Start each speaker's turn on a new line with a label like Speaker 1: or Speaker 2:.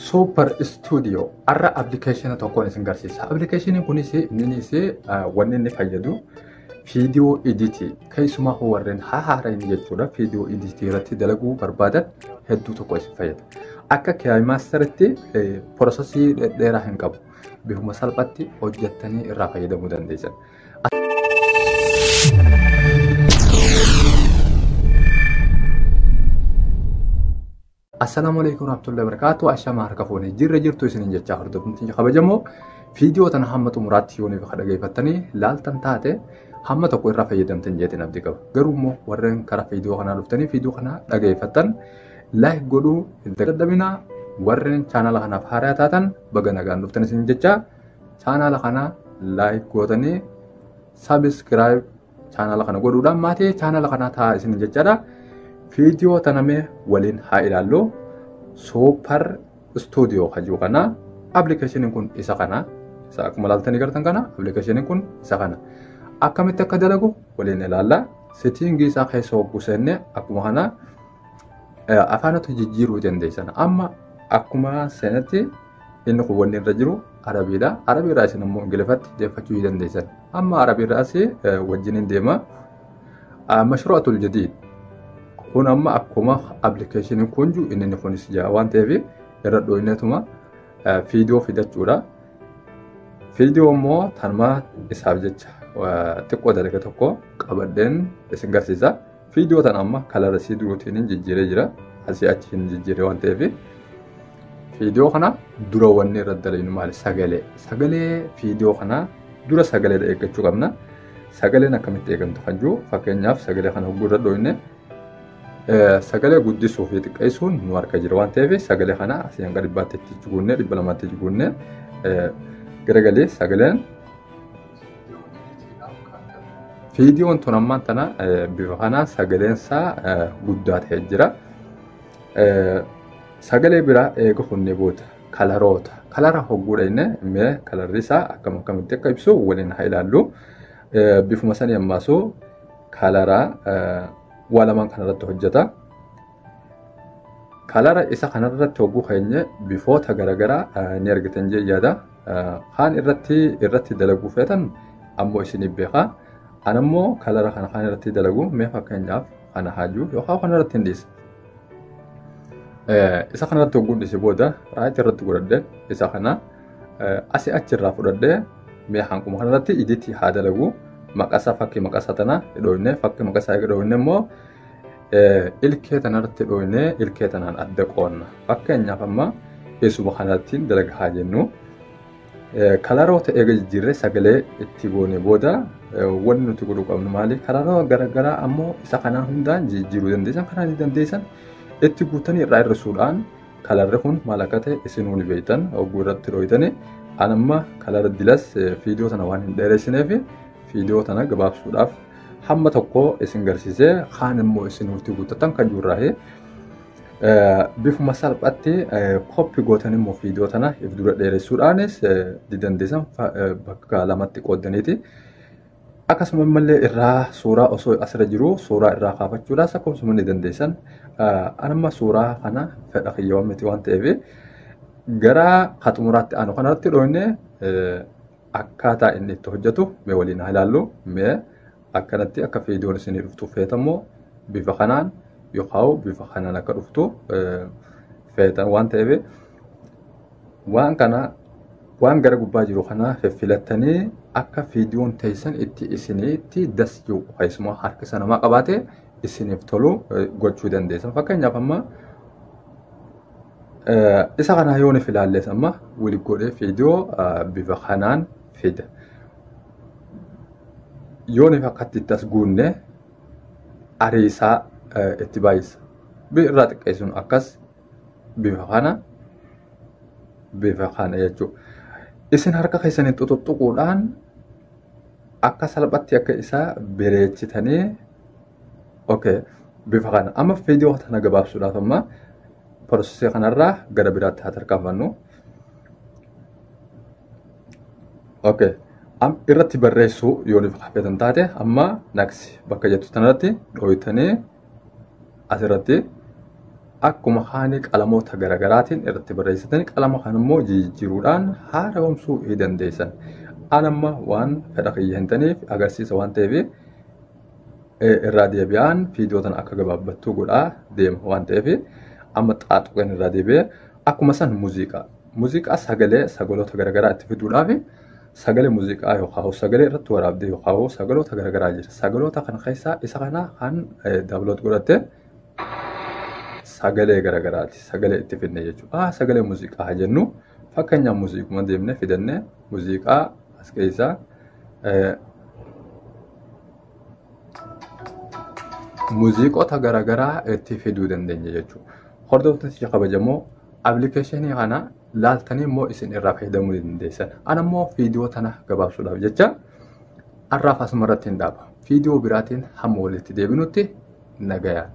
Speaker 1: Super Studio arra application tokkoon isin garsiisa. Application kunis innis wanni inni fayyadu video editing keessumaa warreen haaraan jechuudha. Video editing irratti dalaguu barbaadan hedduu tokko isin fayyada. Akka KiMaster'tti processii dheeraa hin qabu. Bifuma salphaatti hojjettanii irraa fayyadamuu dandeessan. Assalamualaikum warahmatullahi wabarakatuh. Ashama harka foonii jirra jirtu isinin jechaa hordofni kabajamoo viidiyoo tana hamma xumuraatti yooniif dhaggeeffattanii laaltan taate hamma tokko irraa fayyadamtan jeetiin abdii qaba. Garuu immoo warreen karaa viidiyoo kanaa dhuftanii viidiyoo kana dhaggeeffattan like godhuu hin dadhabinaa. Warreen chaanala kanaaf haaraa taatan baga nagaan dhuftan isin jechaa chaanala kana like gootanii subscribe chaanala kana godhuudhaan maatii chaanala kanaa taa isin jechaadha. Video taname waliin haa ilaallu. Super Studio hajuu kana application kun isa kana isa akkuma laaltanii gartan kana application kun isa kana akkamitti akka dalagu waliin ilaalla. Setting isaa keessa hogguu seenne akkuma kana afaanota jijjiiruu dandeessan. Amma akkuma seenatti inni kun wanni irra jiru Arabiidha. Arabiirraa isin immoo Ingiliffatti deeffachuu dandeessan. Amma Arabiirraas wajjin deema. Mashruu'atul jadiid kun amma akkuma application kunju inni kunis jaa waan ta'eef irra dhooyneetuma viidiyoo fidachuudha. Viidiyoo immoo tanuma isaaf jecha xiqqoo dalga tokko qabadheen isin garsiisa. Viidiyoo tan amma kalara sii duruutiin jijjiiree jira. Asii achi hin jijjiiree waan ta'eef viidiyoo kana dura wanni irra dalaynu maali? Sagalee viidiyoo kana dura sagalee eeggachuu qabna. Sagaleen akkamitti eegamtu kan jiru fakkeenyaaf sagalee kana hogguu irra dhooyne sagalee guddisuu fi xiqqeessuun nu harka jira waan ta'eef sagalee kana asii hanga dhibbaatti jiguunne dhibba lamaatti jiguunne garagalee sagaleen viidiyoon tun ammaan tana bifa kana sagaleensaa guddaa ta'ee jira. Sagalee biraa eega hunnee booda kalaroota kalara hogguudha inni mee kalarri isaa akkamitti akka ibsu waliin haa ilaallu. Bifuma sanii ammaasuu kalaraa waalamaan kanarratti hojjeta. Kalara isa kanarratti hogguu keenya bifoota garaagaraa ni argitan jee yaada. Kaan irratti dalaguu feetan ammoo isiniif beeka. An ammoo kalara kana kaan irratti dalagu mee fakkeenyaaf kana haajuu yookaan kanarratti hin dhiisa. Isa kanarratti hogguun dhiise booda raayit irratti godhadhee isa kana asii achirraa fudhadhee mee hanquma kanarratti iditti haa dalagu. Maqasa fakkii maqasa tana dhooyne fakkii maqasa eega dhooyne immoo ilkee tanarratti dhooyne ilkee tanaan adda qoonna. Fakkeenyaaf amma eessuma kanatti dalaga haa jennu. Kalaroota eega jijjiirree sagalee itti goone booda wanni nuti godhuu qabnu maali? Kalaroota garaagaraa ammoo isa kanaa hundaan jijjiiruu dandeessan kanaan dandeessan itti guutanii irraa hir'isuudhaan kalarri kun maal akka ta'e isinuu ni beektan hogguu irratti dhooytanii. An amma kalara dilas viidiyoo tana waan hin dheeressineef viidiyoo tana gabaabsuudhaaf hamma tokko isin garsiisee kaan immoo isin nuti guuttatan kan jirurraa bifuma salphaatti koppii gootan immoo viidiyoo tana if dura dheeressuudhaanis dandeessan bakka lamatti qooddaniiti. Akkasuma illee irraa suuraa osoo asirra jiru suuraa irraa kaafachuudhaas akkasuma ni dandeessan. Amma suuraa kana fedha kiyyaawwan miti waan ta'eef gara xumuraatti aanu kanarratti dhooyne akkaataa inni itti hojjetu mee waliin haa ilaallu. Mee akkanatti akka viidiyoon isinii dhuftu feetammoo bifa kanaan yookaan bifa kanaan akka dhuftu feetan waan ta'eef waan kana waan gara gubbaa jiru kana filattanii akka viidiyoon teessan itti isiniitti dasjuu keessumaa harkisa namaa qabaate isiniif tolu gochuu dandeessan. Fakkeenyaaf amma isa kana yoo ni filaalles amma wali godhee viidiyoo bifa kanaan fida. Yoo ni fakkatti itti as guunne ariisaa itti baay'isa. Irraa xiqqeessuun akkas bifa kana jechuudha. Isin harka keessanii xuxuquudhaan akka salphatti akka isaa bareechitanii bifa kana amma viidiyoo tana gabaabsuudhaaf amma prosesii kanarraa gara biraatti haa tarkaanfannu. Irratti barreessuu yoo ni fakkeetan taate amma naqsi bakka jettu tanarratti dhooytanii asirratti akkuma haani qalamoota garaagaraatiin irratti barreessitanii qalama kan immoo jijjiiruudhaan haaromsuu dandeessan. Anamma waan fedha kiyya hin taneef agarsiisa waan ta'eef irraa deebi'aan viidiyoo tana akka gabaabbattuu godhaa deema waan ta'eef amma xaaxuqeen irraa deebi'ee akkuma san muuziqaa sagaloota garaagaraa itti fiduudhaaf sagalee muuziqaa yookaan sagalee irratti waraabdee yookaan sagaloota garaagaraa jira. Sagaloota kana keessaa isa kana kan daawloot godhattee sagalee garaagaraati. Sagalee itti fidne jechuudha. Sagalee muuziqaa jennu fakkeenyaaf muuziquma deemnee fidannee muuziqaa as keessaa muuziqoota garaagaraa itti fiduu dandeenya jechuudha. Hordoftoota kabajamoo appilikeeshinii kana laaltanii immoo isin irraa fayyadamuu dandeessan. Ana immoo viidiyoo tana gabaabsuudhaaf jecha har'aaf asuma irratti hin dhaaba. Viidiyoo biraatiin hamma walitti deebinutti nagayaan.